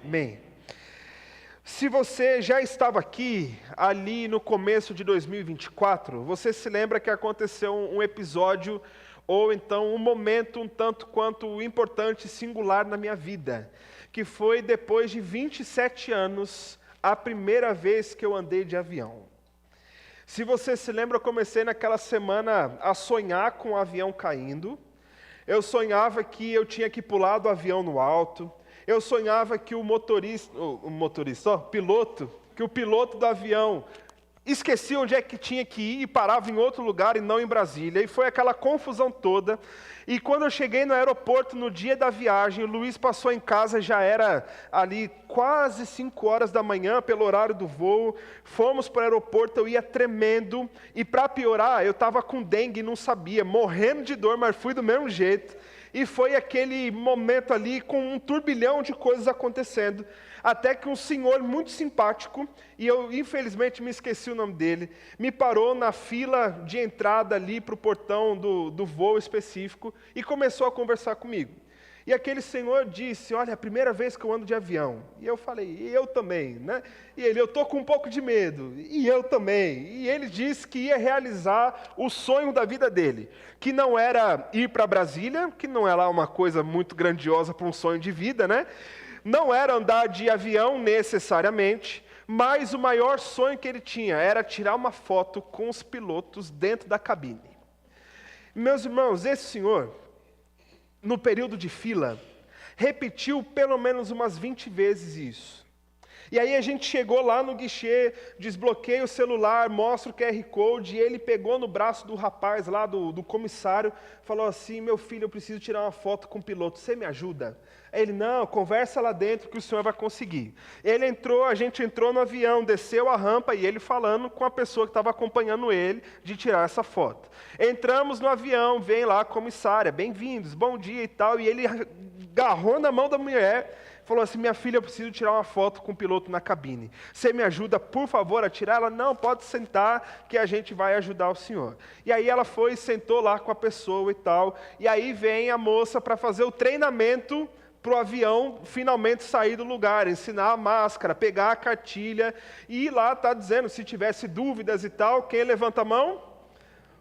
Amém. Se você já estava aqui, ali no começo de 2024, você se lembra que aconteceu um episódio, ou então um momento um tanto quanto importante, singular na minha vida, que foi depois de 27 anos, a primeira vez que eu andei de avião. Se você se lembra, eu comecei naquela semana a sonhar com o avião caindo. Eu sonhava que eu tinha que pular do avião no alto. Eu sonhava que o piloto do avião esquecia onde é que tinha que ir e parava em outro lugar e não em Brasília. E foi aquela confusão toda. E quando eu cheguei no aeroporto no dia da viagem, o Luiz passou em casa, já era ali quase 5 horas da manhã, pelo horário do voo. Fomos para o aeroporto, eu ia tremendo. E para piorar, eu estava com dengue e não sabia, morrendo de dor, mas fui do mesmo jeito. E foi aquele momento ali com um turbilhão de coisas acontecendo, até que um senhor muito simpático, e eu infelizmente me esqueci o nome dele, me parou na fila de entrada ali para o portão do voo específico e começou a conversar comigo. E aquele senhor disse, olha, é a primeira vez que eu ando de avião. E eu falei, e eu também, né? E ele, eu estou com um pouco de medo. E eu também. E ele disse que ia realizar o sonho da vida dele, que não era ir para Brasília, que não é lá uma coisa muito grandiosa para um sonho de vida, né? Não era andar de avião necessariamente, mas o maior sonho que ele tinha era tirar uma foto com os pilotos dentro da cabine. Meus irmãos, esse senhor, no período de fila, repetiu pelo menos umas 20 vezes isso. E aí a gente chegou lá no guichê, desbloqueia o celular, mostra o QR Code, e ele pegou no braço do rapaz lá, do comissário, falou assim, meu filho, eu preciso tirar uma foto com o piloto, você me ajuda? Ele, não, conversa lá dentro que o senhor vai conseguir. Ele entrou, a gente entrou no avião, desceu a rampa e ele falando com a pessoa que estava acompanhando ele de tirar essa foto. Entramos no avião, vem lá a comissária, bem-vindos, bom dia e tal, e ele agarrou na mão da mulher, falou assim, minha filha, eu preciso tirar uma foto com o piloto na cabine. Você me ajuda, por favor, a tirar? Ela, não, pode sentar que a gente vai ajudar o senhor. E aí ela foi e sentou lá com a pessoa e tal, e aí vem a moça para fazer o treinamento para o avião finalmente sair do lugar, ensinar a máscara, pegar a cartilha, e lá está dizendo, se tivesse dúvidas e tal, quem levanta a mão?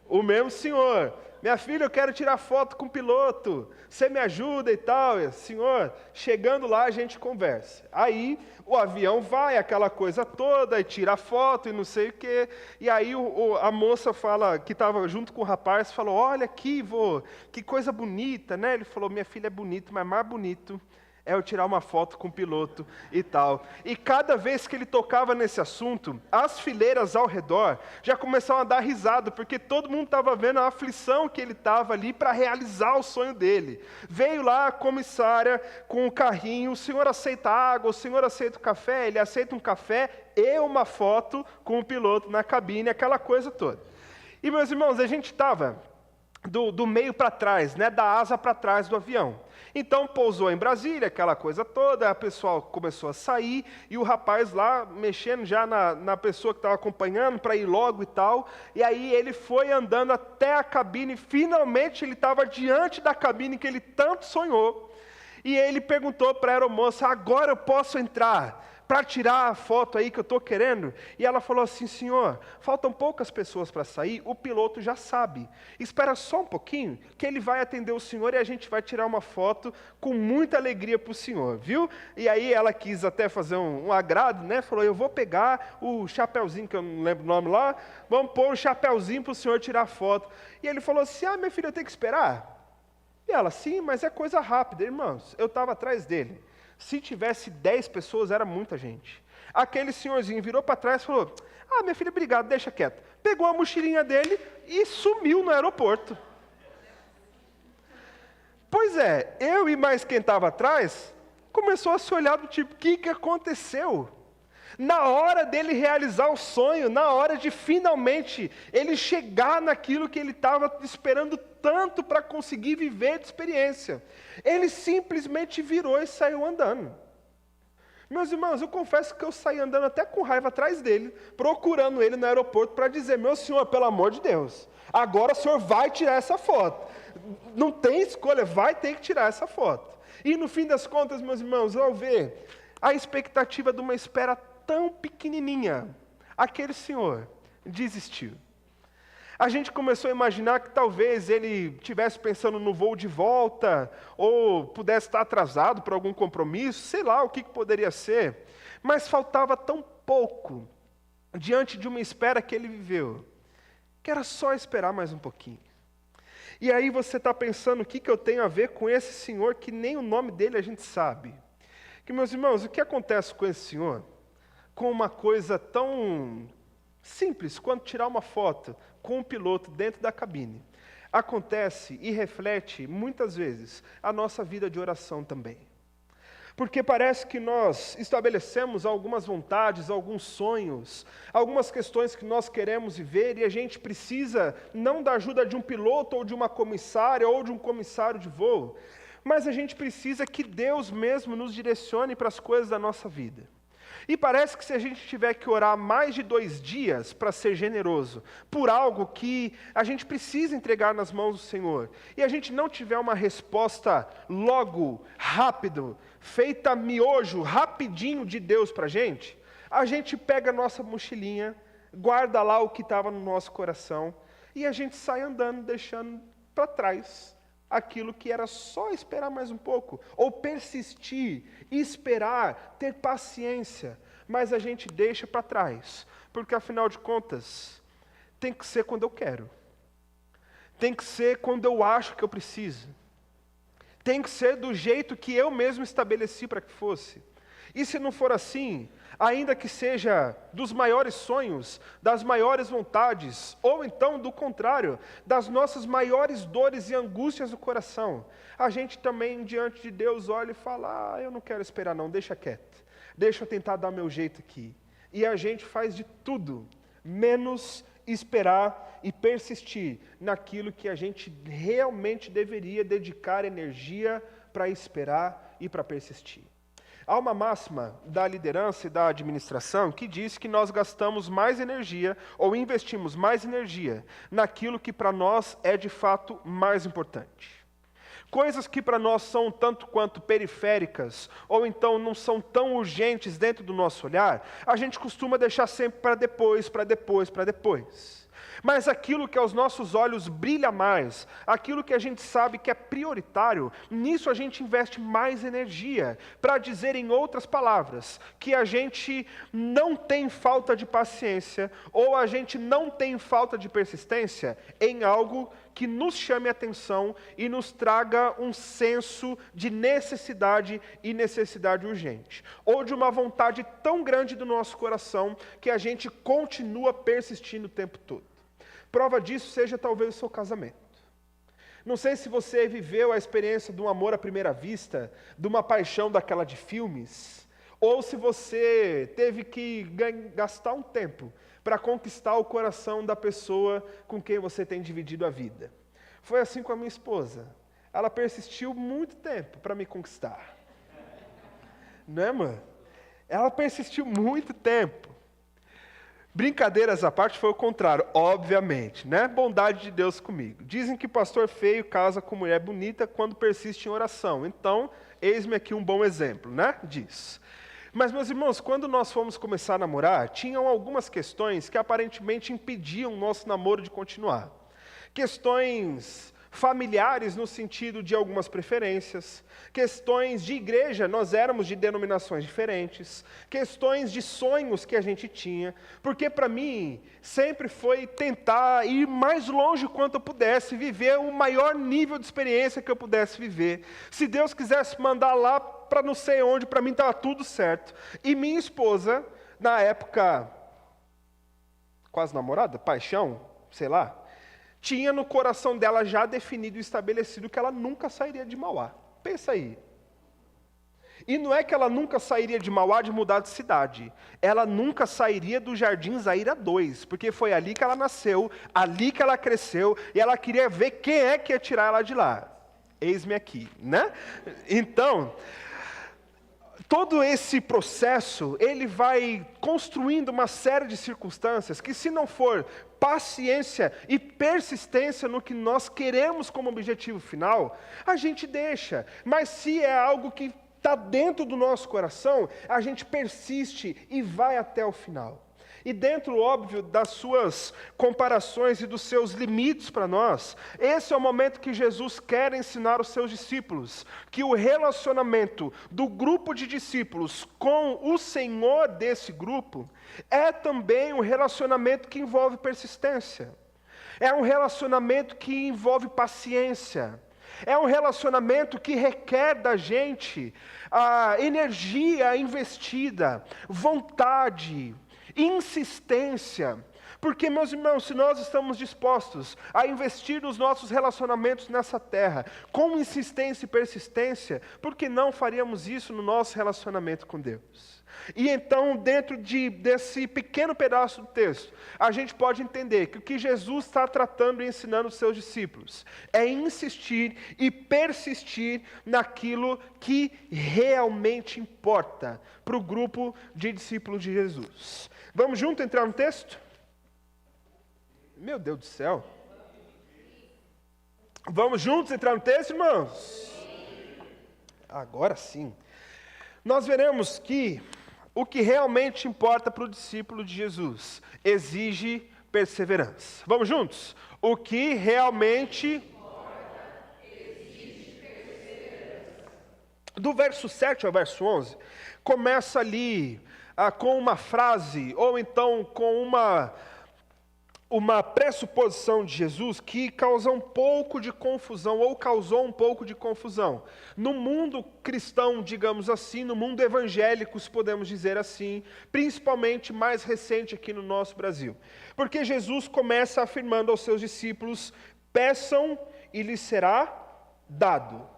O mesmo senhor. Minha filha, eu quero tirar foto com o piloto, você me ajuda e tal. Senhor, chegando lá a gente conversa. Aí o avião vai, aquela coisa toda, e tira a foto e não sei o quê. E aí a moça fala, que estava junto com o rapaz, falou, olha aqui, vô, que coisa bonita, né? Ele falou, minha filha é bonita, mas mais bonito é eu tirar uma foto com o piloto e tal. E cada vez que ele tocava nesse assunto, as fileiras ao redor já começavam a dar risada, porque todo mundo estava vendo a aflição que ele estava ali para realizar o sonho dele. Veio lá a comissária com o carrinho, o senhor aceita água, o senhor aceita o café, ele aceita um café e uma foto com o piloto na cabine, aquela coisa toda. E meus irmãos, a gente estava do meio para trás, né, da asa para trás do avião. Então pousou em Brasília, aquela coisa toda, a pessoa começou a sair, e o rapaz lá, mexendo já na pessoa que estava acompanhando, para ir logo e tal, e aí ele foi andando até a cabine, finalmente ele estava diante da cabine que ele tanto sonhou, e ele perguntou para a aeromoça, agora eu posso entrar para tirar a foto aí que eu estou querendo? E ela falou assim, senhor, faltam poucas pessoas para sair, o piloto já sabe. Espera só um pouquinho, que ele vai atender o senhor e a gente vai tirar uma foto com muita alegria para o senhor, viu? E aí ela quis até fazer um agrado, né? Falou, eu vou pegar o chapeuzinho, que eu não lembro o nome lá, vamos pôr o chapeuzinho para o senhor tirar a foto. E ele falou assim, minha filha, eu tenho que esperar? E ela, sim, mas é coisa rápida, irmãos. Eu estava atrás dele. Se tivesse 10 pessoas, era muita gente. Aquele senhorzinho virou para trás e falou, minha filha, obrigado, deixa quieto. Pegou a mochilinha dele e sumiu no aeroporto. Pois é, eu e mais quem estava atrás, começou a se olhar do tipo, o que aconteceu? Na hora dele realizar o sonho, na hora de finalmente ele chegar naquilo que ele estava esperando tanto para conseguir viver de experiência, ele simplesmente virou e saiu andando. Meus irmãos, eu confesso que eu saí andando até com raiva atrás dele, procurando ele no aeroporto para dizer, meu senhor, pelo amor de Deus, agora o senhor vai tirar essa foto. Não tem escolha, vai ter que tirar essa foto. E no fim das contas, meus irmãos, ao ver a expectativa de uma espera tão pequenininha, aquele senhor desistiu. A gente começou a imaginar que talvez ele estivesse pensando no voo de volta, ou pudesse estar atrasado por algum compromisso, sei lá o que poderia ser. Mas faltava tão pouco diante de uma espera que ele viveu, que era só esperar mais um pouquinho. E aí você está pensando, o que eu tenho a ver com esse senhor que nem o nome dele a gente sabe? Que, meus irmãos, o que acontece com esse senhor? Com uma coisa tão simples quanto tirar uma foto com o piloto dentro da cabine. Acontece e reflete, muitas vezes, a nossa vida de oração também. Porque parece que nós estabelecemos algumas vontades, alguns sonhos, algumas questões que nós queremos viver, e a gente precisa não da ajuda de um piloto, ou de uma comissária, ou de um comissário de voo, mas a gente precisa que Deus mesmo nos direcione para as coisas da nossa vida. E parece que se a gente tiver que orar mais de 2 dias para ser generoso, por algo que a gente precisa entregar nas mãos do Senhor, e a gente não tiver uma resposta logo, rápido, feita miojo, rapidinho de Deus para a gente pega a nossa mochilinha, guarda lá o que estava no nosso coração, e a gente sai andando, deixando para trás aquilo que era só esperar mais um pouco, ou persistir, esperar, ter paciência, mas a gente deixa para trás, porque afinal de contas, tem que ser quando eu quero, tem que ser quando eu acho que eu preciso, tem que ser do jeito que eu mesmo estabeleci para que fosse. E se não for assim, ainda que seja dos maiores sonhos, das maiores vontades, ou então, do contrário, das nossas maiores dores e angústias do coração, a gente também, diante de Deus, olha e fala, eu não quero esperar não, deixa quieto, deixa eu tentar dar meu jeito aqui. E a gente faz de tudo, menos esperar e persistir naquilo que a gente realmente deveria dedicar energia para esperar e para persistir. Há uma máxima da liderança e da administração que diz que nós gastamos mais energia ou investimos mais energia naquilo que para nós é de fato mais importante. Coisas que para nós são tanto quanto periféricas, ou então não são tão urgentes dentro do nosso olhar, a gente costuma deixar sempre para depois, para depois, para depois. Mas aquilo que aos nossos olhos brilha mais, aquilo que a gente sabe que é prioritário, nisso a gente investe mais energia, para dizer em outras palavras, que a gente não tem falta de paciência, ou a gente não tem falta de persistência em algo que nos chame a atenção e nos traga um senso de necessidade e necessidade urgente, ou de uma vontade tão grande do nosso coração que a gente continua persistindo o tempo todo. Prova disso seja talvez o seu casamento. Não sei se você viveu a experiência de um amor à primeira vista, de uma paixão daquela de filmes, ou se você teve que gastar um tempo para conquistar o coração da pessoa com quem você tem dividido a vida. Foi assim com a minha esposa. Ela persistiu muito tempo para me conquistar. Não é, mano? Ela persistiu muito tempo. Brincadeiras à parte, foi o contrário, obviamente, né? Bondade de Deus comigo. Dizem que pastor feio casa com mulher bonita quando persiste em oração. Então, eis-me aqui um bom exemplo, né, disso. Mas, meus irmãos, quando nós fomos começar a namorar, tinham algumas questões que aparentemente impediam o nosso namoro de continuar. Questões familiares no sentido de algumas preferências, questões de igreja, nós éramos de denominações diferentes, questões de sonhos que a gente tinha, porque para mim sempre foi tentar ir mais longe quanto eu pudesse, viver o maior nível de experiência que eu pudesse viver. Se Deus quisesse mandar lá para não sei onde, para mim estava tudo certo. E minha esposa, na época, quase namorada, paixão, sei lá, tinha no coração dela já definido e estabelecido que ela nunca sairia de Mauá. Pensa aí. E não é que ela nunca sairia de Mauá de mudar de cidade. Ela nunca sairia do Jardim Zaira 2, porque foi ali que ela nasceu, ali que ela cresceu, e ela queria ver quem é que ia tirar ela de lá. Eis-me aqui, né? Então, todo esse processo, ele vai construindo uma série de circunstâncias que, se não for paciência e persistência no que nós queremos como objetivo final, a gente deixa. Mas se é algo que está dentro do nosso coração, a gente persiste e vai até o final. E dentro, óbvio, das suas comparações e dos seus limites para nós, esse é o momento que Jesus quer ensinar os seus discípulos, que o relacionamento do grupo de discípulos com o Senhor desse grupo é também um relacionamento que envolve persistência. É um relacionamento que envolve paciência. É um relacionamento que requer da gente a energia investida, vontade, insistência, porque, meus irmãos, se nós estamos dispostos a investir nos nossos relacionamentos nessa terra, com insistência e persistência, por que não faríamos isso no nosso relacionamento com Deus? E então, dentro desse pequeno pedaço do texto, a gente pode entender que o que Jesus está tratando e ensinando os seus discípulos é insistir e persistir naquilo que realmente importa para o grupo de discípulos de Jesus. Vamos junto entrar no texto? Meu Deus do céu. Vamos juntos entrar no texto, irmãos? Agora sim. Nós veremos que o que realmente importa para o discípulo de Jesus exige perseverança. Vamos juntos? O que realmente importa exige perseverança. Do verso 7 ao verso 11, começa ali com uma frase, ou então com uma pressuposição de Jesus que causa um pouco de confusão, ou causou um pouco de confusão. No mundo cristão, digamos assim, no mundo evangélico, se podemos dizer assim, principalmente mais recente aqui no nosso Brasil. Porque Jesus começa afirmando aos seus discípulos: peçam e lhes será dado.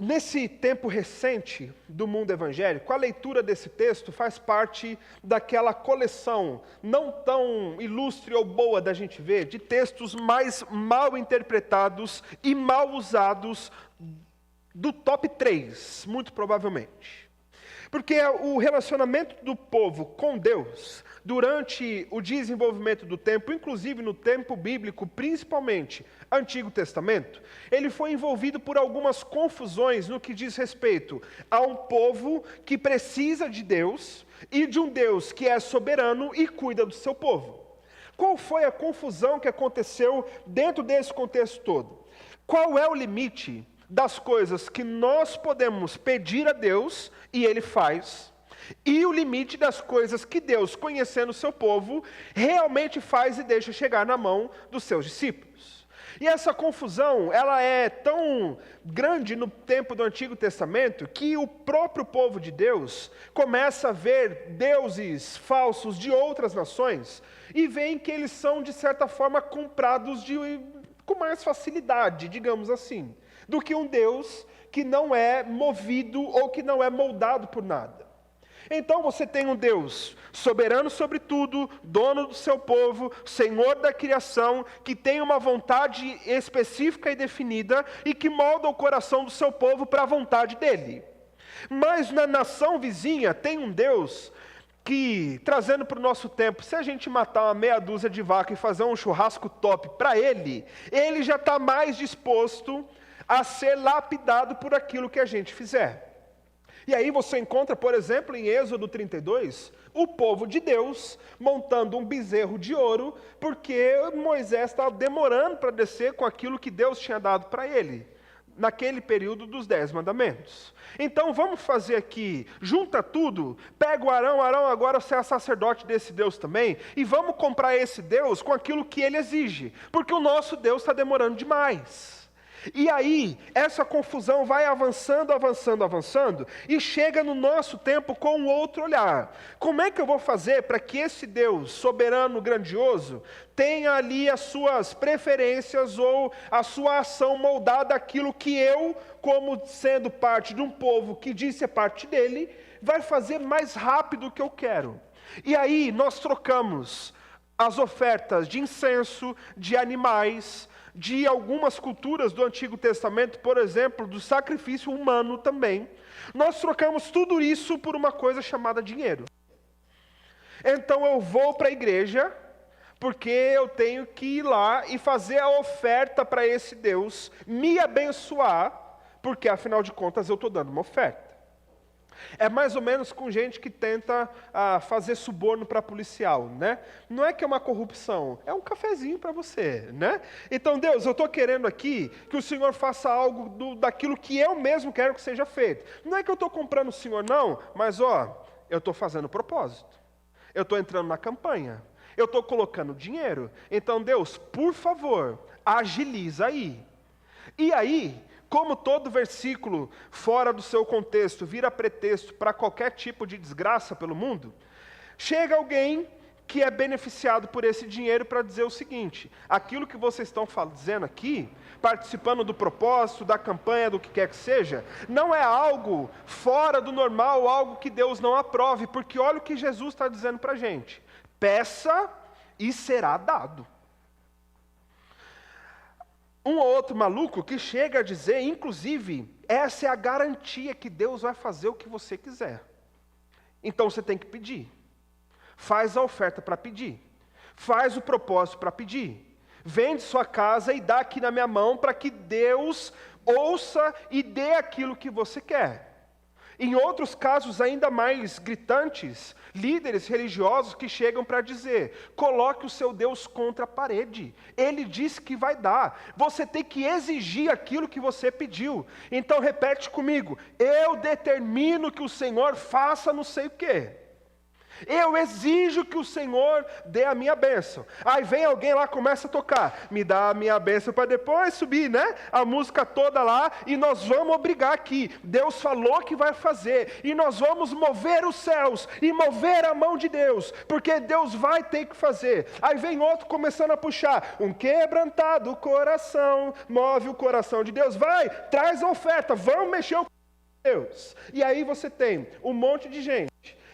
Nesse tempo recente do mundo evangélico, a leitura desse texto faz parte daquela coleção não tão ilustre ou boa da gente ver, de textos mais mal interpretados e mal usados do top 3, muito provavelmente. Porque o relacionamento do povo com Deus, durante o desenvolvimento do tempo, inclusive no tempo bíblico, principalmente Antigo Testamento, ele foi envolvido por algumas confusões no que diz respeito a um povo que precisa de Deus e de um Deus que é soberano e cuida do seu povo. Qual foi a confusão que aconteceu dentro desse contexto todo? Qual é o limite das coisas que nós podemos pedir a Deus e Ele faz, e o limite das coisas que Deus, conhecendo o seu povo, realmente faz e deixa chegar na mão dos seus discípulos? E essa confusão, ela é tão grande no tempo do Antigo Testamento, que o próprio povo de Deus começa a ver deuses falsos de outras nações, e veem que eles são, de certa forma, comprados com mais facilidade, digamos assim, do que um Deus que não é movido ou que não é moldado por nada. Então você tem um Deus soberano sobre tudo, dono do seu povo, Senhor da criação, que tem uma vontade específica e definida e que molda o coração do seu povo para a vontade dele. Mas na nação vizinha tem um Deus que, trazendo para o nosso tempo, se a gente matar uma meia dúzia de vaca e fazer um churrasco top para ele já está mais disposto a ser lapidado por aquilo que a gente fizer. E aí você encontra, por exemplo, em Êxodo 32, o povo de Deus montando um bezerro de ouro, porque Moisés estava demorando para descer com aquilo que Deus tinha dado para ele, naquele período dos 10 mandamentos. Então vamos fazer aqui, junta tudo, pega o Arão agora você é sacerdote desse Deus também, e vamos comprar esse Deus com aquilo que ele exige, porque o nosso Deus está demorando demais. E aí, essa confusão vai avançando, e chega no nosso tempo com um outro olhar. Como é que eu vou fazer para que esse Deus soberano, grandioso, tenha ali as suas preferências ou a sua ação moldada àquilo que eu, como sendo parte de um povo que diz ser parte dele, vai fazer mais rápido o que eu quero? E aí, nós trocamos as ofertas de incenso, de animais, de algumas culturas do Antigo Testamento, por exemplo, do sacrifício humano também. Nós trocamos tudo isso por uma coisa chamada dinheiro. Então eu vou para a igreja, porque eu tenho que ir lá e fazer a oferta para esse Deus, me abençoar, porque afinal de contas eu estou dando uma oferta. É mais ou menos com gente que tenta fazer suborno para policial, né? Não é que é uma corrupção, é um cafezinho para você, né? Então, Deus, eu estou querendo aqui que o Senhor faça algo daquilo que eu mesmo quero que seja feito. Não é que eu estou comprando o Senhor, não, mas eu estou fazendo propósito. Eu estou entrando na campanha. Eu estou colocando dinheiro. Então, Deus, por favor, agiliza aí. E aí, como todo versículo fora do seu contexto vira pretexto para qualquer tipo de desgraça pelo mundo, chega alguém que é beneficiado por esse dinheiro para dizer o seguinte: aquilo que vocês estão dizendo aqui, participando do propósito, da campanha, do que quer que seja, não é algo fora do normal, algo que Deus não aprove, porque olha o que Jesus está dizendo para a gente: peça e será dado. Um ou outro maluco que chega a dizer, inclusive, essa é a garantia que Deus vai fazer o que você quiser. Então você tem que pedir. Faz a oferta para pedir. Faz o propósito para pedir. Vende sua casa e dá aqui na minha mão para que Deus ouça e dê aquilo que você quer. Em outros casos ainda mais gritantes, líderes religiosos que chegam para dizer: coloque o seu Deus contra a parede, Ele disse que vai dar, você tem que exigir aquilo que você pediu. Então repete comigo: eu determino que o Senhor faça não sei o quê. Eu exijo que o Senhor dê a minha bênção. Aí vem alguém lá, começa a tocar: me dá a minha bênção, para depois subir, né? A música toda lá, e nós vamos obrigar aqui. Deus falou que vai fazer, e nós vamos mover os céus, e mover a mão de Deus, porque Deus vai ter que fazer. Aí vem outro começando a puxar: um quebrantado coração, move o coração de Deus. Vai, traz a oferta, vamos mexer o coração de Deus. E aí você tem um monte de gente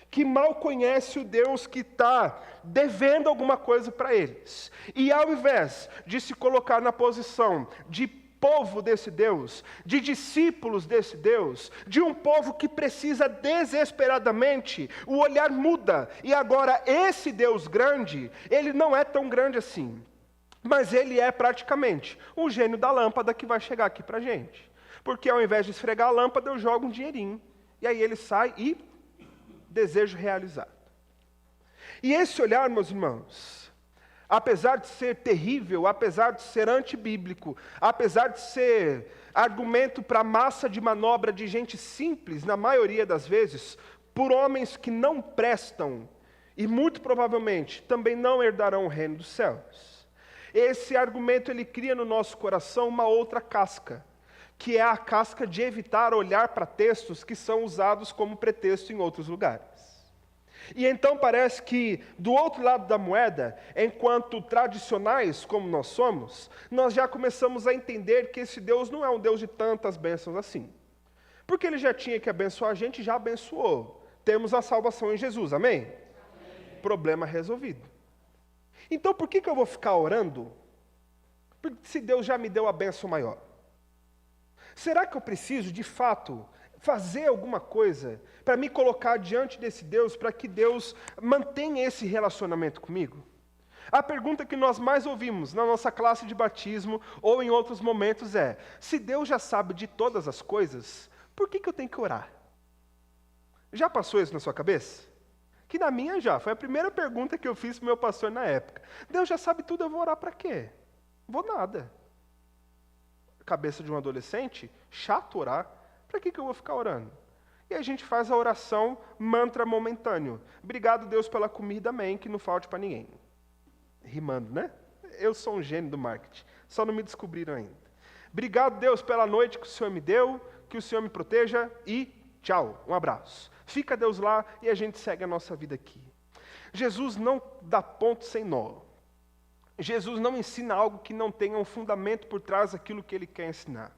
que mal conhece o Deus que está devendo alguma coisa para eles. E ao invés de se colocar na posição de povo desse Deus, de discípulos desse Deus, de um povo que precisa desesperadamente, o olhar muda. E agora esse Deus grande, ele não é tão grande assim, mas ele é praticamente o gênio da lâmpada que vai chegar aqui para a gente. Porque ao invés de esfregar a lâmpada, eu jogo um dinheirinho. E aí ele sai e desejo realizado. E esse olhar, meus irmãos, apesar de ser terrível, apesar de ser antibíblico, apesar de ser argumento para massa de manobra de gente simples, na maioria das vezes, por homens que não prestam e muito provavelmente também não herdarão o reino dos céus. Esse argumento ele cria no nosso coração uma outra casca, que é a casca de evitar olhar para textos que são usados como pretexto em outros lugares. E então parece que, do outro lado da moeda, enquanto tradicionais como nós somos, nós já começamos a entender que esse Deus não é um Deus de tantas bênçãos assim. Porque Ele já tinha que abençoar a gente, já abençoou. Temos a salvação em Jesus, amém? Amém. Problema resolvido. Então por que eu vou ficar orando? Porque se Deus já me deu a bênção maior. Será que eu preciso, de fato, fazer alguma coisa para me colocar diante desse Deus, para que Deus mantenha esse relacionamento comigo? A pergunta que nós mais ouvimos na nossa classe de batismo ou em outros momentos é: se Deus já sabe de todas as coisas, por que eu tenho que orar? Já passou isso na sua cabeça? Que na minha já, foi a primeira pergunta que eu fiz para o meu pastor na época. Deus já sabe tudo, eu vou orar para quê? Vou nada. Cabeça de um adolescente, chato orar, para que eu vou ficar orando? E a gente faz a oração mantra momentâneo. Obrigado, Deus, pela comida, amém, que não falte para ninguém. Rimando, né? Eu sou um gênio do marketing, só não me descobriram ainda. Obrigado, Deus, pela noite que o Senhor me deu, que o Senhor me proteja e tchau, um abraço. Fica Deus lá e a gente segue a nossa vida aqui. Jesus não dá ponto sem nó. Jesus não ensina algo que não tenha um fundamento por trás daquilo que Ele quer ensinar.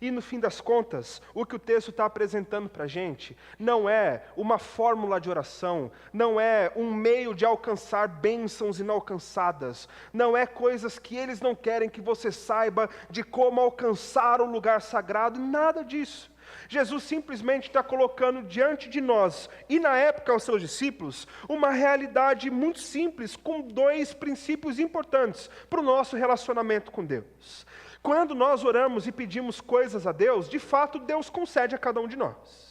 E no fim das contas, o que o texto está apresentando para a gente não é uma fórmula de oração, não é um meio de alcançar bênçãos inalcançadas, não é coisas que eles não querem que você saiba de como alcançar o lugar sagrado, nada disso. Jesus simplesmente está colocando diante de nós, e na época aos seus discípulos, uma realidade muito simples, com dois princípios importantes para o nosso relacionamento com Deus. Quando nós oramos e pedimos coisas a Deus, de fato Deus concede a cada um de nós.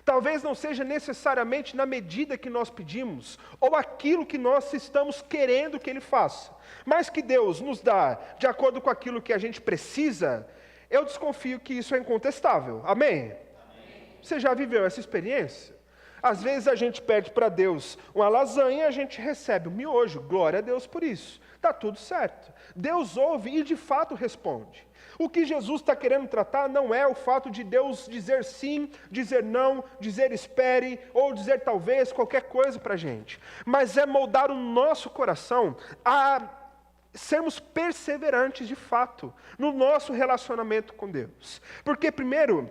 Talvez não seja necessariamente na medida que nós pedimos, ou aquilo que nós estamos querendo que Ele faça, mas que Deus nos dá de acordo com aquilo que a gente precisa. Eu desconfio que isso é incontestável. Amém? Amém. Você já viveu essa experiência? Às vezes a gente pede para Deus uma lasanha e a gente recebe um miojo. Glória a Deus por isso. Está tudo certo. Deus ouve e de fato responde. O que Jesus está querendo tratar não é o fato de Deus dizer sim, dizer não, dizer espere, ou dizer talvez, qualquer coisa para a gente. Mas é moldar o nosso coração a sermos perseverantes de fato no nosso relacionamento com Deus. Porque primeiro,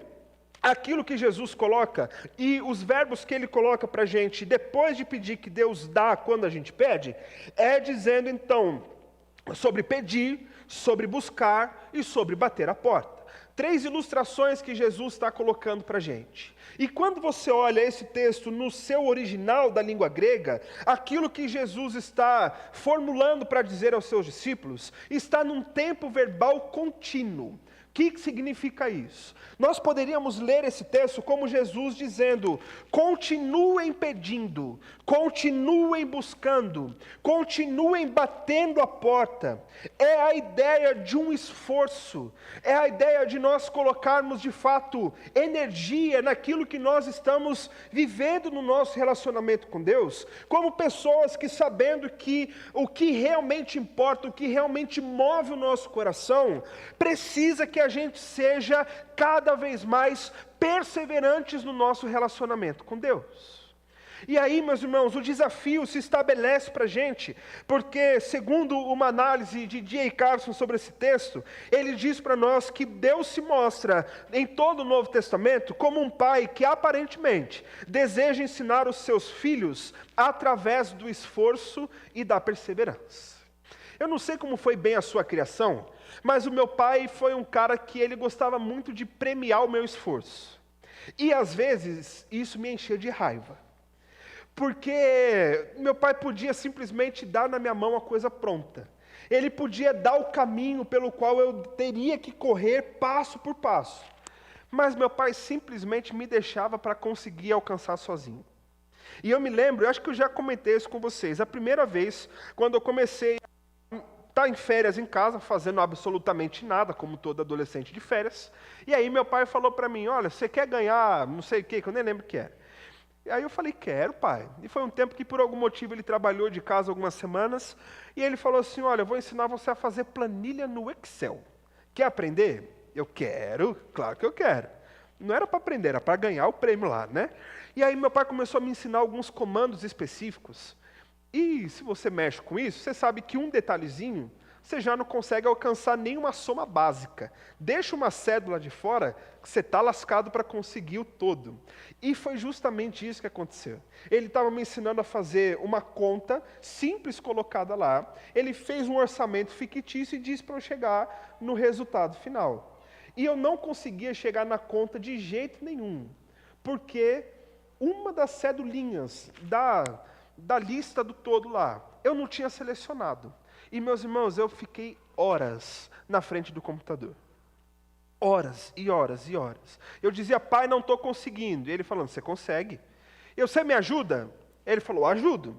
aquilo que Jesus coloca e os verbos que Ele coloca para a gente, depois de pedir que Deus dá quando a gente pede, é dizendo então sobre pedir, sobre buscar e sobre bater a porta. 3 ilustrações que Jesus está colocando para a gente. E quando você olha esse texto no seu original da língua grega, aquilo que Jesus está formulando para dizer aos seus discípulos, está num tempo verbal contínuo. O que significa isso? Nós poderíamos ler esse texto como Jesus dizendo: continuem pedindo, continuem buscando, continuem batendo a porta. É a ideia de um esforço, é a ideia de nós colocarmos de fato energia naquilo que nós estamos vivendo no nosso relacionamento com Deus, como pessoas que, sabendo que o que realmente importa, o que realmente move o nosso coração, precisa que a gente seja cada vez mais perseverantes no nosso relacionamento com Deus. E aí, meus irmãos, o desafio se estabelece para a gente, porque segundo uma análise de D.A. Carson sobre esse texto, ele diz para nós que Deus se mostra em todo o Novo Testamento como um pai que aparentemente deseja ensinar os seus filhos através do esforço e da perseverança. Eu não sei como foi bem a sua criação, mas o meu pai foi um cara que ele gostava muito de premiar o meu esforço. E às vezes isso me enchia de raiva. Porque meu pai podia simplesmente dar na minha mão a coisa pronta. Ele podia dar o caminho pelo qual eu teria que correr passo por passo. Mas meu pai simplesmente me deixava para conseguir alcançar sozinho. E eu me lembro, eu acho que eu já comentei isso com vocês, a primeira vez, quando eu comecei a estar em férias em casa, fazendo absolutamente nada, como todo adolescente de férias. E aí meu pai falou para mim: olha, você quer ganhar não sei o que eu nem lembro o que era. E aí eu falei: quero, pai. E foi um tempo que por algum motivo ele trabalhou de casa algumas semanas, e ele falou assim: olha, eu vou ensinar você a fazer planilha no Excel. Quer aprender? Eu quero, claro que eu quero. Não era para aprender, era para ganhar o prêmio lá, né? E aí meu pai começou a me ensinar alguns comandos específicos. E se você mexe com isso, você sabe que um detalhezinho, você já não consegue alcançar nenhuma soma básica. Deixa uma cédula de fora, que você está lascado para conseguir o todo. E foi justamente isso que aconteceu. Ele estava me ensinando a fazer uma conta simples colocada lá. Ele fez um orçamento fictício e disse para eu chegar no resultado final. E eu não conseguia chegar na conta de jeito nenhum, porque uma das cedulinhas da lista do todo lá, eu não tinha selecionado. E, meus irmãos, eu fiquei horas na frente do computador. Horas e horas e horas. Eu dizia: pai, não estou conseguindo. E ele falando: você consegue. Você me ajuda? Ele falou: ajudo.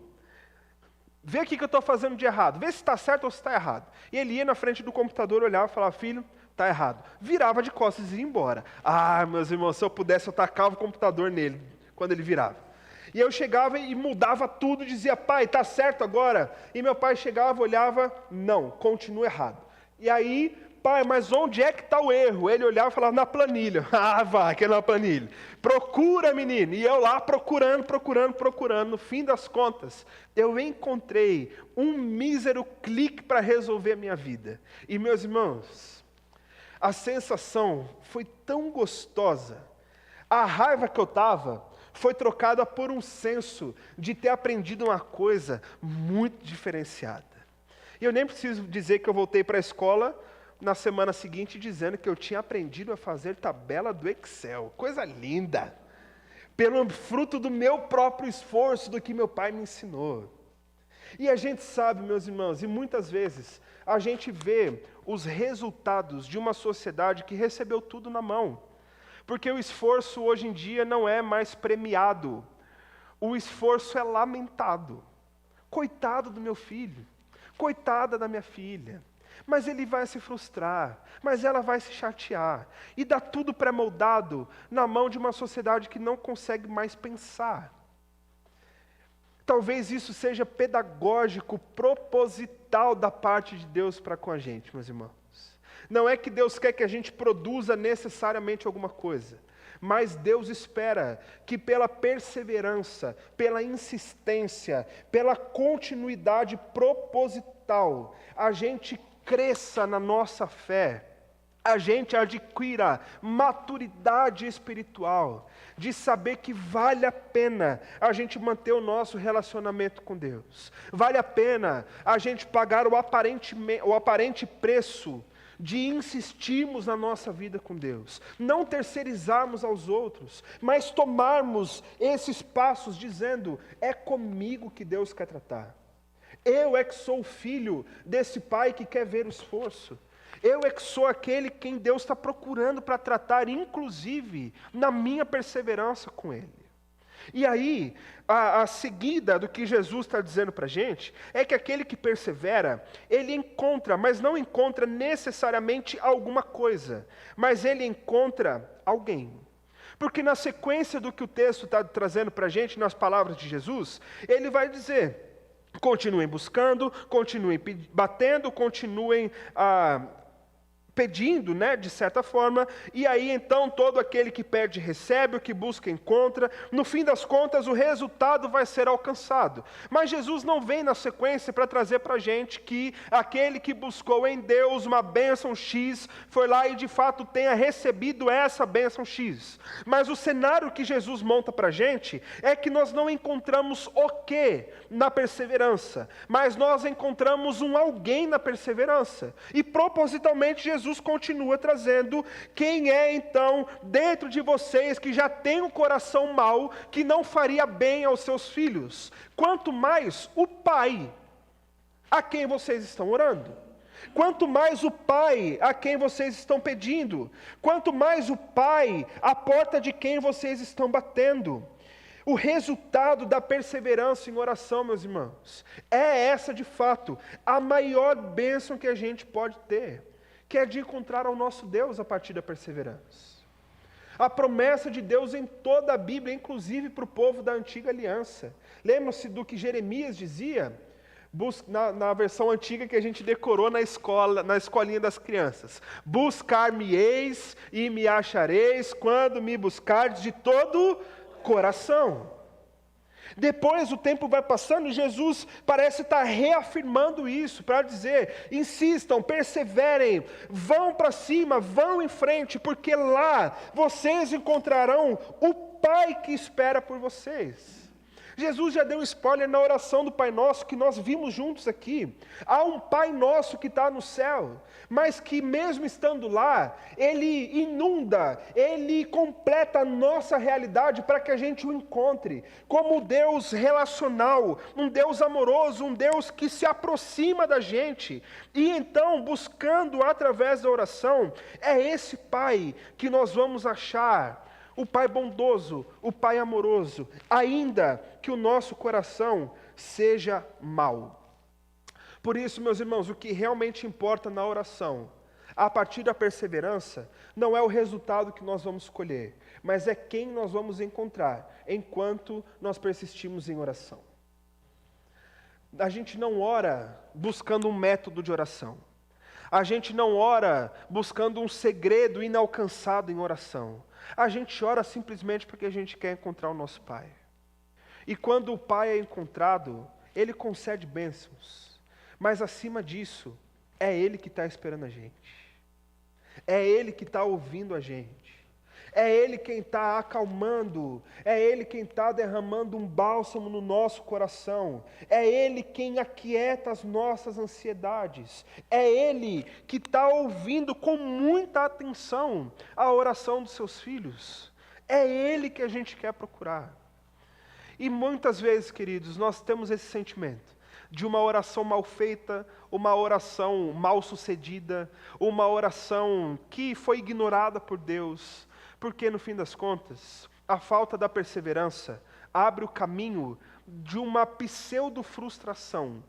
Vê o que eu estou fazendo de errado. Vê se está certo ou se está errado. E ele ia na frente do computador, olhava e falava: filho, está errado. Virava de costas e ia embora. Ah, meus irmãos, se eu pudesse, eu tacava o computador nele, quando ele virava. E eu chegava e mudava tudo, dizia: pai, está certo agora? E meu pai chegava, olhava: não, continua errado. E aí: pai, mas onde é que está o erro? Ele olhava e falava: na planilha. Ah, vai, que é na planilha. Procura, menino. E eu lá procurando. No fim das contas, eu encontrei um mísero clique para resolver a minha vida. E, meus irmãos, a sensação foi tão gostosa. A raiva que eu estava foi trocada por um senso de ter aprendido uma coisa muito diferenciada. E eu nem preciso dizer que eu voltei para a escola na semana seguinte dizendo que eu tinha aprendido a fazer tabela do Excel. Coisa linda! Pelo fruto do meu próprio esforço, do que meu pai me ensinou. E a gente sabe, meus irmãos, e muitas vezes a gente vê os resultados de uma sociedade que recebeu tudo na mão. Porque o esforço hoje em dia não é mais premiado. O esforço é lamentado. Coitado do meu filho, coitada da minha filha. Mas ele vai se frustrar, mas ela vai se chatear. E dá tudo pré-moldado na mão de uma sociedade que não consegue mais pensar. Talvez isso seja pedagógico, proposital da parte de Deus para com a gente, meus irmãos. Não é que Deus quer que a gente produza necessariamente alguma coisa, mas Deus espera que pela perseverança, pela insistência, pela continuidade proposital, a gente cresça na nossa fé, a gente adquira maturidade espiritual, de saber que vale a pena a gente manter o nosso relacionamento com Deus. Vale a pena a gente pagar o aparente preço de insistirmos na nossa vida com Deus. Não terceirizarmos aos outros, mas tomarmos esses passos dizendo, é comigo que Deus quer tratar. Eu é que sou o filho desse pai que quer ver o esforço. Eu é que sou aquele quem Deus está procurando para tratar, inclusive, na minha perseverança com Ele. E aí, a seguida do que Jesus está dizendo para a gente, é que aquele que persevera, ele encontra, mas não encontra necessariamente alguma coisa, mas ele encontra alguém. Porque na sequência do que o texto está trazendo para a gente, nas palavras de Jesus, ele vai dizer, continuem buscando, continuem batendo, continuem pedindo, de certa forma, e aí então todo aquele que pede recebe, o que busca encontra, no fim das contas o resultado vai ser alcançado. Mas Jesus não vem na sequência para trazer para a gente que aquele que buscou em Deus uma bênção X, foi lá e de fato tenha recebido essa bênção X. Mas o cenário que Jesus monta para a gente é que nós não encontramos o que na perseverança, mas nós encontramos um alguém na perseverança, e propositalmente Jesus continua trazendo quem é então dentro de vocês que já tem um coração mau, que não faria bem aos seus filhos, quanto mais o Pai a quem vocês estão orando, quanto mais o Pai a quem vocês estão pedindo, quanto mais o Pai à porta de quem vocês estão batendo. O resultado da perseverança em oração, meus irmãos, é essa de fato a maior bênção que a gente pode ter, que é de encontrar ao nosso Deus a partir da perseverança. A promessa de Deus em toda a Bíblia, inclusive para o povo da antiga aliança. Lembram-se do que Jeremias dizia? Na versão antiga que a gente decorou na escolinha das crianças. Buscar-me-eis e me achareis quando me buscardes de todo coração. Depois o tempo vai passando e Jesus parece estar reafirmando isso para dizer, insistam, perseverem, vão para cima, vão em frente, porque lá vocês encontrarão o Pai que espera por vocês. Jesus já deu spoiler na oração do Pai Nosso, que nós vimos juntos aqui. Há um Pai Nosso que está no céu, mas que mesmo estando lá, Ele inunda, Ele completa a nossa realidade para que a gente o encontre, como um Deus relacional, um Deus amoroso, um Deus que se aproxima da gente. E então, buscando através da oração, é esse Pai que nós vamos achar, o Pai bondoso, o Pai amoroso, ainda que o nosso coração seja mau. Por isso, meus irmãos, o que realmente importa na oração, a partir da perseverança, não é o resultado que nós vamos escolher, mas é quem nós vamos encontrar enquanto nós persistimos em oração. A gente não ora buscando um método de oração. A gente não ora buscando um segredo inalcançado em oração. A gente ora simplesmente porque a gente quer encontrar o nosso Pai. E quando o Pai é encontrado, Ele concede bênçãos. Mas acima disso, é Ele que está esperando a gente. É Ele que está ouvindo a gente. É Ele quem está acalmando, é Ele quem está derramando um bálsamo no nosso coração, é Ele quem aquieta as nossas ansiedades, é Ele que está ouvindo com muita atenção a oração dos seus filhos, é Ele que a gente quer procurar. E muitas vezes, queridos, nós temos esse sentimento, de uma oração mal feita, uma oração mal sucedida, uma oração que foi ignorada por Deus, porque no fim das contas, a falta da perseverança abre o caminho de uma pseudo-frustração,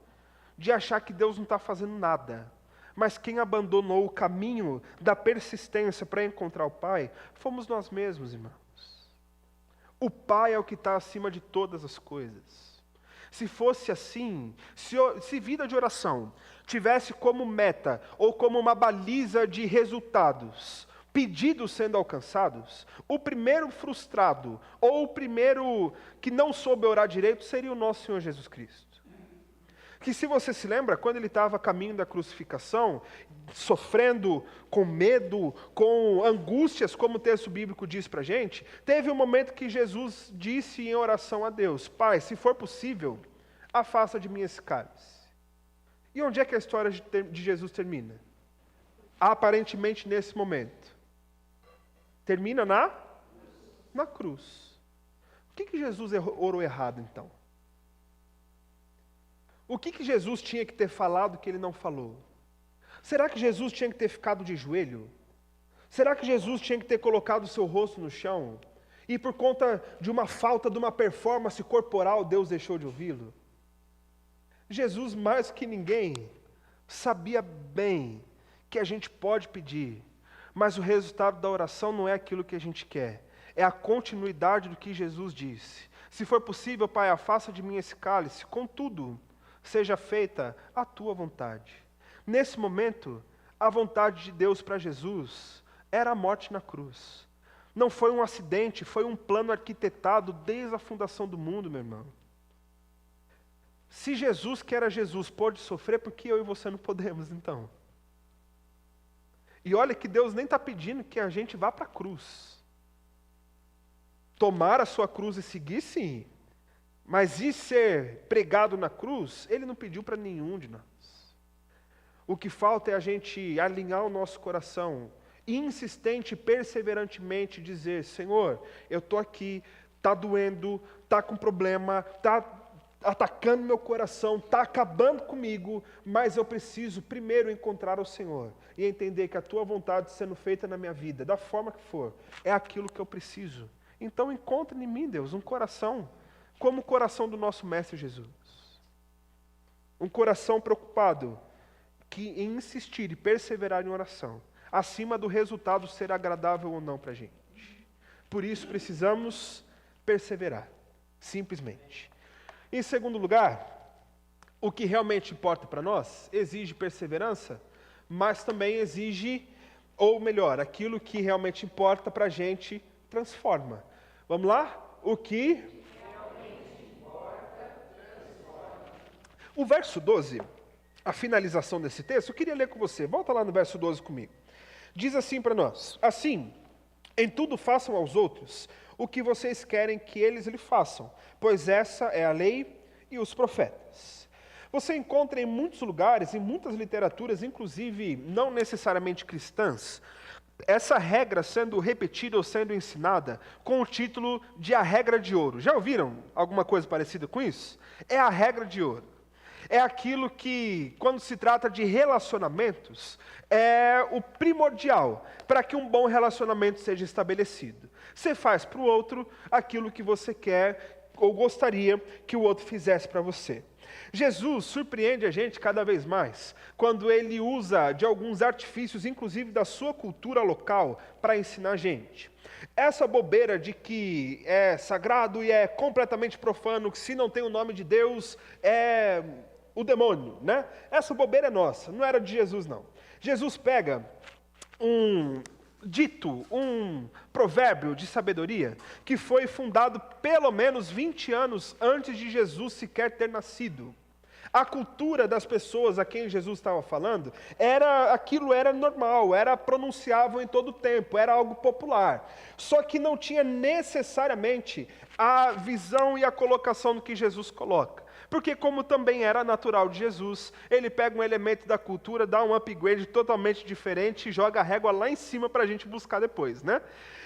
de achar que Deus não está fazendo nada. Mas quem abandonou o caminho da persistência para encontrar o Pai, fomos nós mesmos, irmãos. O Pai é o que está acima de todas as coisas. Se fosse assim, se vida de oração tivesse como meta, ou como uma baliza de resultados, pedidos sendo alcançados, o primeiro frustrado, ou o primeiro que não soube orar direito, seria o nosso Senhor Jesus Cristo. Que se você se lembra, quando ele estava a caminho da crucificação, sofrendo com medo, com angústias, como o texto bíblico diz para a gente, teve um momento que Jesus disse em oração a Deus: Pai, se for possível, afasta de mim esse cálice. E onde é que a história de Jesus termina? Aparentemente nesse momento. Termina na cruz. O que Jesus orou errado, então? O que Jesus tinha que ter falado que ele não falou? Será que Jesus tinha que ter ficado de joelho? Será que Jesus tinha que ter colocado o seu rosto no chão? E por conta de uma falta de uma performance corporal, Deus deixou de ouvi-lo? Jesus, mais que ninguém, sabia bem que a gente pode pedir, mas o resultado da oração não é aquilo que a gente quer, é a continuidade do que Jesus disse. Se for possível, Pai, afasta de mim esse cálice, contudo, seja feita a tua vontade. Nesse momento, a vontade de Deus para Jesus era a morte na cruz. Não foi um acidente, foi um plano arquitetado desde a fundação do mundo, meu irmão. Se Jesus, que era Jesus, pôde sofrer, por que eu e você não podemos, então? E olha que Deus nem está pedindo que a gente vá para a cruz. Tomar a sua cruz e seguir, sim. Mas e ser pregado na cruz, Ele não pediu para nenhum de nós. O que falta é a gente alinhar o nosso coração, insistente e perseverantemente dizer: Senhor, eu estou aqui, está doendo, está com problema, está atacando meu coração, está acabando comigo, mas eu preciso primeiro encontrar o Senhor e entender que a tua vontade sendo feita na minha vida, da forma que for, é aquilo que eu preciso. Então encontre em mim, Deus, um coração como o coração do nosso Mestre Jesus. Um coração preocupado em insistir e perseverar em oração, acima do resultado ser agradável ou não para a gente. Por isso precisamos perseverar, simplesmente. Em segundo lugar, o que realmente importa para nós exige perseverança, mas também exige, ou melhor, aquilo que realmente importa para a gente transforma. Vamos lá? O que realmente importa transforma. O verso 12, a finalização desse texto, eu queria ler com você. Volta lá no verso 12 comigo. Diz assim para nós: assim, em tudo façam aos outros o que vocês querem que eles lhe façam, pois essa é a lei e os profetas. Você encontra em muitos lugares, em muitas literaturas, inclusive não necessariamente cristãs, essa regra sendo repetida ou sendo ensinada com o título de a regra de ouro. Já ouviram alguma coisa parecida com isso? É a regra de ouro. É aquilo que, quando se trata de relacionamentos, é o primordial para que um bom relacionamento seja estabelecido. Você faz para o outro aquilo que você quer ou gostaria que o outro fizesse para você. Jesus surpreende a gente cada vez mais quando ele usa de alguns artifícios, inclusive da sua cultura local, para ensinar a gente. Essa bobeira de que é sagrado e é completamente profano, que se não tem o nome de Deus é o demônio, né? Essa bobeira é nossa, não era de Jesus, não. Jesus pega um provérbio de sabedoria que foi fundado pelo menos 20 anos antes de Jesus sequer ter nascido. A cultura das pessoas a quem Jesus estava falando, aquilo era normal, era pronunciável em todo o tempo, era algo popular. Só que não tinha necessariamente a visão e a colocação do que Jesus coloca. Porque como também era natural de Jesus, ele pega um elemento da cultura, dá um upgrade totalmente diferente e joga a régua lá em cima para a gente buscar depois, né?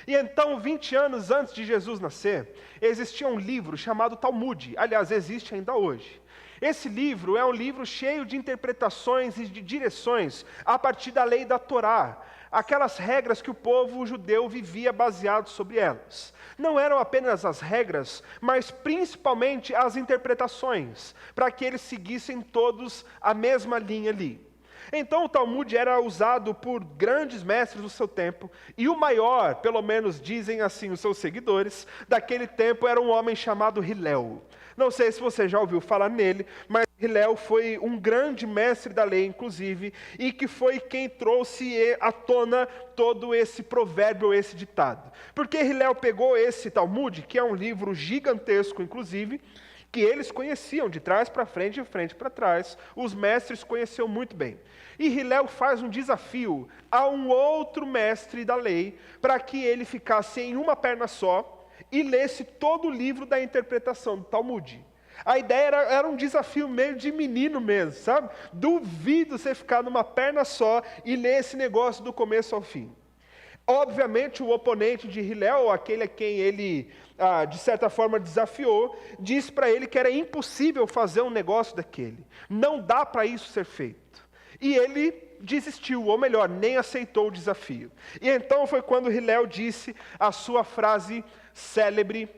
E então, 20 anos antes de Jesus nascer, existia um livro chamado Talmud. Aliás, existe ainda hoje. Esse livro é um livro cheio de interpretações e de direções a partir da lei da Torá, aquelas regras que o povo judeu vivia baseado sobre elas. Não eram apenas as regras, mas principalmente as interpretações, para que eles seguissem todos a mesma linha ali. Então o Talmud era usado por grandes mestres do seu tempo, e o maior, pelo menos dizem assim os seus seguidores, daquele tempo era um homem chamado Hillel. Não sei se você já ouviu falar nele, mas Hillel foi um grande mestre da lei, inclusive, e que foi quem trouxe à tona todo esse provérbio, esse ditado. Porque Hillel pegou esse Talmud, que é um livro gigantesco, inclusive, que eles conheciam de trás para frente e de frente para trás, os mestres conheciam muito bem. E Hillel faz um desafio a um outro mestre da lei, para que ele ficasse em uma perna só, e lesse todo o livro da interpretação do Talmud. A ideia era um desafio meio de menino mesmo, sabe? Duvido você ficar numa perna só e ler esse negócio do começo ao fim. Obviamente, o oponente de Hillel, aquele a quem ele, de certa forma, desafiou, disse para ele que era impossível fazer um negócio daquele. Não dá para isso ser feito. E ele desistiu, ou melhor, nem aceitou o desafio. E então foi quando Hillel disse a sua frase célebre: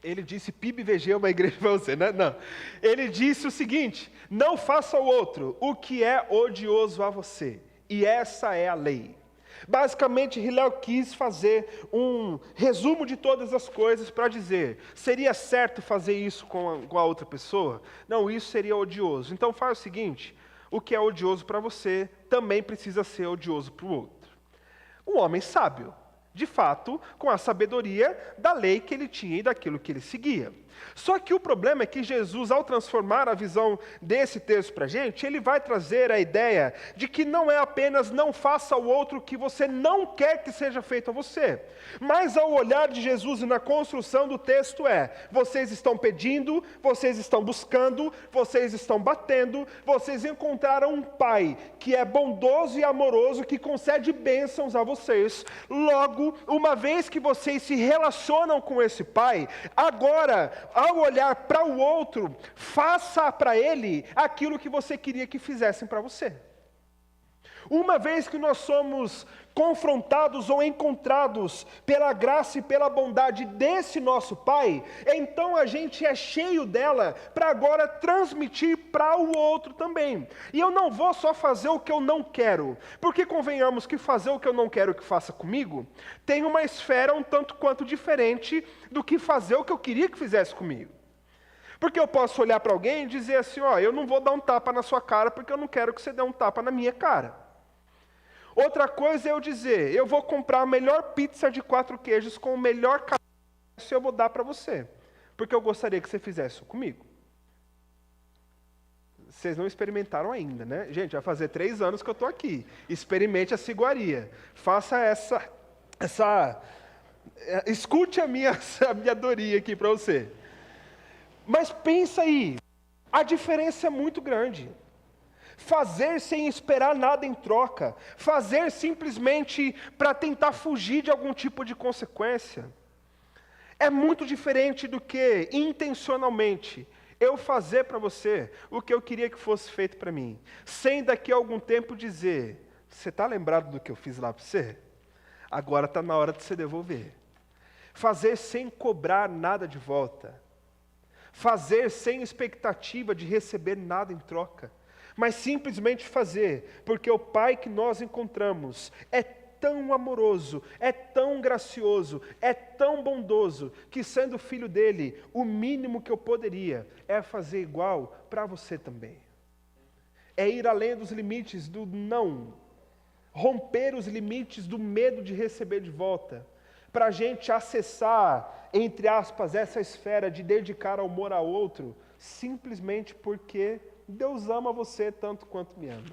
ele disse PIBVG é uma igreja para você, né? Não. Ele disse o seguinte: não faça ao outro o que é odioso a você. E essa é a lei. Basicamente, Hillel quis fazer um resumo de todas as coisas para dizer: seria certo fazer isso com a outra pessoa? Não, isso seria odioso. Então faz o seguinte: o que é odioso para você também precisa ser odioso para o outro. Um homem sábio, de fato, com a sabedoria da lei que ele tinha e daquilo que ele seguia. Só que o problema é que Jesus, ao transformar a visão desse texto para a gente, ele vai trazer a ideia de que não é apenas não faça ao outro o que você não quer que seja feito a você. Mas ao olhar de Jesus e na construção do texto vocês estão pedindo, vocês estão buscando, vocês estão batendo, vocês encontraram um Pai que é bondoso e amoroso, que concede bênçãos a vocês. Logo, uma vez que vocês se relacionam com esse Pai, agora, ao olhar para o outro, faça para ele aquilo que você queria que fizessem para você. Uma vez que nós somos confrontados ou encontrados pela graça e pela bondade desse nosso Pai, então a gente é cheio dela para agora transmitir para o outro também. E eu não vou só fazer o que eu não quero, porque convenhamos que fazer o que eu não quero que faça comigo tem uma esfera um tanto quanto diferente do que fazer o que eu queria que fizesse comigo. Porque eu posso olhar para alguém e dizer assim: eu não vou dar um tapa na sua cara porque eu não quero que você dê um tapa na minha cara. Outra coisa é eu dizer: eu vou comprar a melhor pizza de 4 queijos com o melhor café, eu vou dar para você, porque eu gostaria que você fizesse isso comigo. Vocês não experimentaram ainda, né? Gente, vai fazer 3 anos que eu estou aqui. Experimente a iguaria. Faça escute a minha sabedoria aqui para você. Mas pensa aí, a diferença é muito grande. Fazer sem esperar nada em troca, fazer simplesmente para tentar fugir de algum tipo de consequência, é muito diferente do que intencionalmente eu fazer para você o que eu queria que fosse feito para mim, sem daqui a algum tempo dizer: você está lembrado do que eu fiz lá para você? Agora está na hora de você devolver. Fazer sem cobrar nada de volta, fazer sem expectativa de receber nada em troca, mas simplesmente fazer, porque o Pai que nós encontramos é tão amoroso, é tão gracioso, é tão bondoso, que sendo filho dele, o mínimo que eu poderia é fazer igual para você também. É ir além dos limites do não, romper os limites do medo de receber de volta, para a gente acessar, entre aspas, essa esfera de dedicar amor ao outro, simplesmente porque Deus ama você tanto quanto me ama.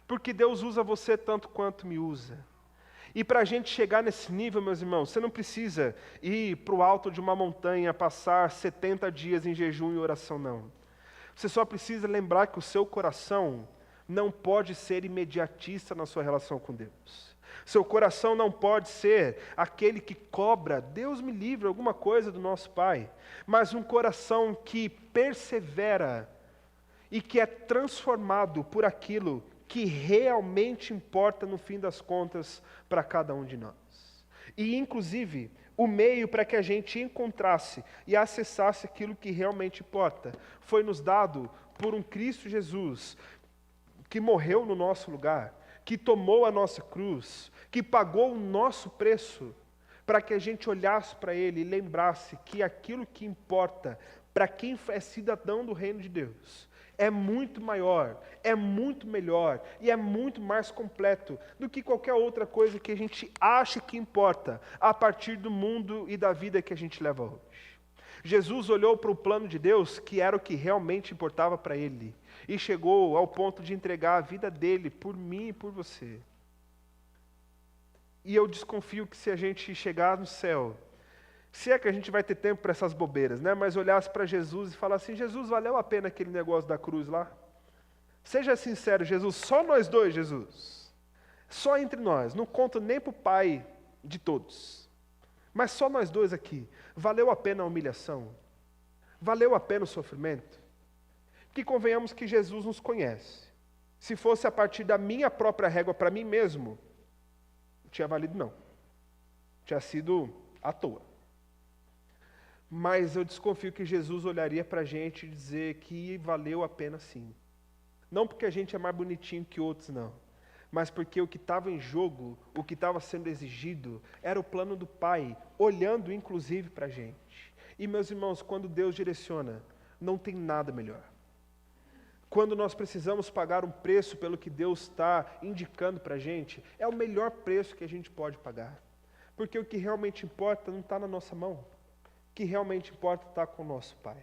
Porque Deus usa você tanto quanto me usa. E para a gente chegar nesse nível, meus irmãos, você não precisa ir para o alto de uma montanha, passar 70 dias em jejum e oração, não. Você só precisa lembrar que o seu coração não pode ser imediatista na sua relação com Deus. Seu coração não pode ser aquele que cobra, Deus me livre, alguma coisa do nosso Pai, mas um coração que persevera e que é transformado por aquilo que realmente importa no fim das contas para cada um de nós. E inclusive, o meio para que a gente encontrasse e acessasse aquilo que realmente importa foi nos dado por um Cristo Jesus que morreu no nosso lugar, que tomou a nossa cruz, que pagou o nosso preço, para que a gente olhasse para Ele e lembrasse que aquilo que importa para quem é cidadão do reino de Deus é muito maior, é muito melhor e é muito mais completo do que qualquer outra coisa que a gente acha que importa a partir do mundo e da vida que a gente leva hoje. Jesus olhou para o plano de Deus, que era o que realmente importava para Ele, e chegou ao ponto de entregar a vida dele por mim e por você. E eu desconfio que se a gente chegar no céu, se é que a gente vai ter tempo para essas bobeiras, né? Mas olhasse para Jesus e falasse assim, Jesus, valeu a pena aquele negócio da cruz lá? Seja sincero, Jesus, só nós dois, Jesus. Só entre nós, não conto nem para o Pai de todos. Mas só nós dois aqui. Valeu a pena a humilhação? Valeu a pena o sofrimento? Que convenhamos que Jesus nos conhece. Se fosse a partir da minha própria régua para mim mesmo, não tinha valido não. Tinha sido à toa. Mas eu desconfio que Jesus olharia para a gente e dizer que valeu a pena sim. Não porque a gente é mais bonitinho que outros, não. Mas porque o que estava em jogo, o que estava sendo exigido, era o plano do Pai, olhando inclusive para a gente. E meus irmãos, quando Deus direciona, não tem nada melhor. Quando nós precisamos pagar um preço pelo que Deus está indicando para a gente, é o melhor preço que a gente pode pagar. Porque o que realmente importa não está na nossa mão. O que realmente importa está com o nosso Pai.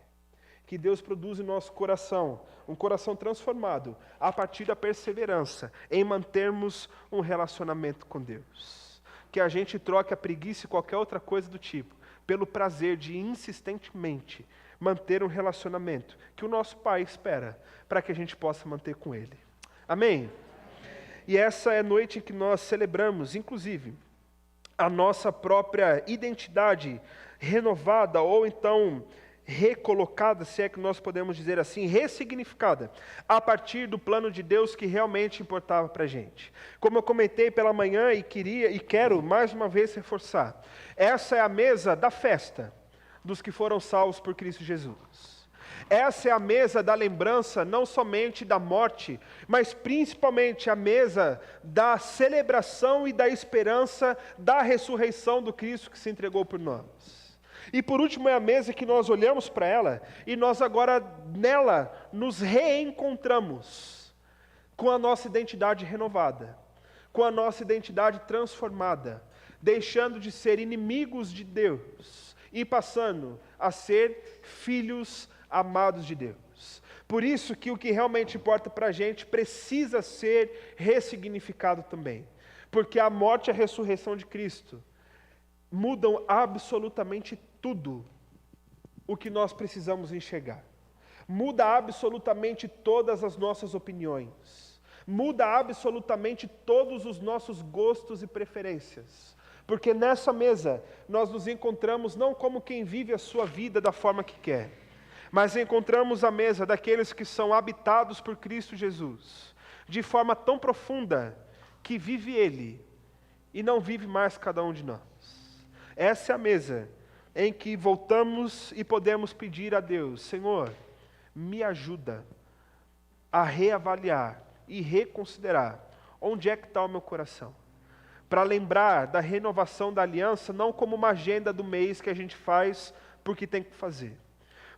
Que Deus produza em nosso coração, um coração transformado, a partir da perseverança, em mantermos um relacionamento com Deus. Que a gente troque a preguiça e qualquer outra coisa do tipo, pelo prazer de insistentemente manter um relacionamento que o nosso Pai espera, para que a gente possa manter com Ele. Amém? E essa é a noite em que nós celebramos, inclusive, a nossa própria identidade renovada, ou então recolocada, se é que nós podemos dizer assim, ressignificada, a partir do plano de Deus que realmente importava para a gente. Como eu comentei pela manhã e quero mais uma vez reforçar, essa é a mesa da festa dos que foram salvos por Cristo Jesus. Essa é a mesa da lembrança, não somente da morte, mas principalmente a mesa da celebração e da esperança da ressurreição do Cristo que se entregou por nós. E por último é a mesa que nós olhamos para ela, e nós agora nela nos reencontramos com a nossa identidade renovada, com a nossa identidade transformada, deixando de ser inimigos de Deus e passando a ser filhos amados de Deus. Por isso que o que realmente importa para a gente precisa ser ressignificado também. Porque a morte e a ressurreição de Cristo mudam absolutamente tudo o que nós precisamos enxergar. Muda absolutamente todas as nossas opiniões. Muda absolutamente todos os nossos gostos e preferências. Porque nessa mesa nós nos encontramos não como quem vive a sua vida da forma que quer, mas encontramos a mesa daqueles que são habitados por Cristo Jesus, de forma tão profunda que vive Ele e não vive mais cada um de nós. Essa é a mesa em que voltamos e podemos pedir a Deus, Senhor, me ajuda a reavaliar e reconsiderar onde é que está o meu coração. Para lembrar da renovação da aliança, não como uma agenda do mês que a gente faz porque tem que fazer,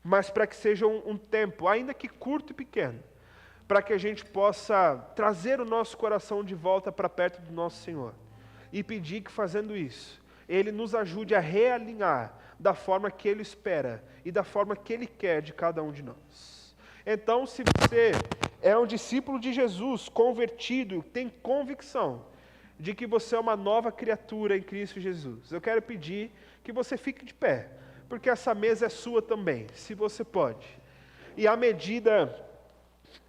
mas para que seja um tempo, ainda que curto e pequeno, para que a gente possa trazer o nosso coração de volta para perto do nosso Senhor e pedir que, fazendo isso, Ele nos ajude a realinhar da forma que Ele espera e da forma que Ele quer de cada um de nós. Então, se você é um discípulo de Jesus, convertido, tem convicção de que você é uma nova criatura em Cristo Jesus, eu quero pedir que você fique de pé, porque essa mesa é sua também, se você pode. E à medida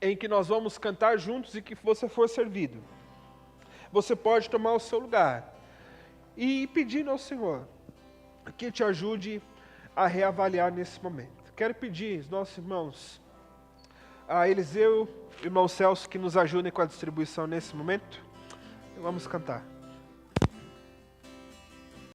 em que nós vamos cantar juntos e que você for servido, você pode tomar o seu lugar e pedir ao Senhor que te ajude a reavaliar nesse momento. Quero pedir aos nossos irmãos, a Eliseu e o irmão Celso, que nos ajudem com a distribuição nesse momento. Vamos cantar.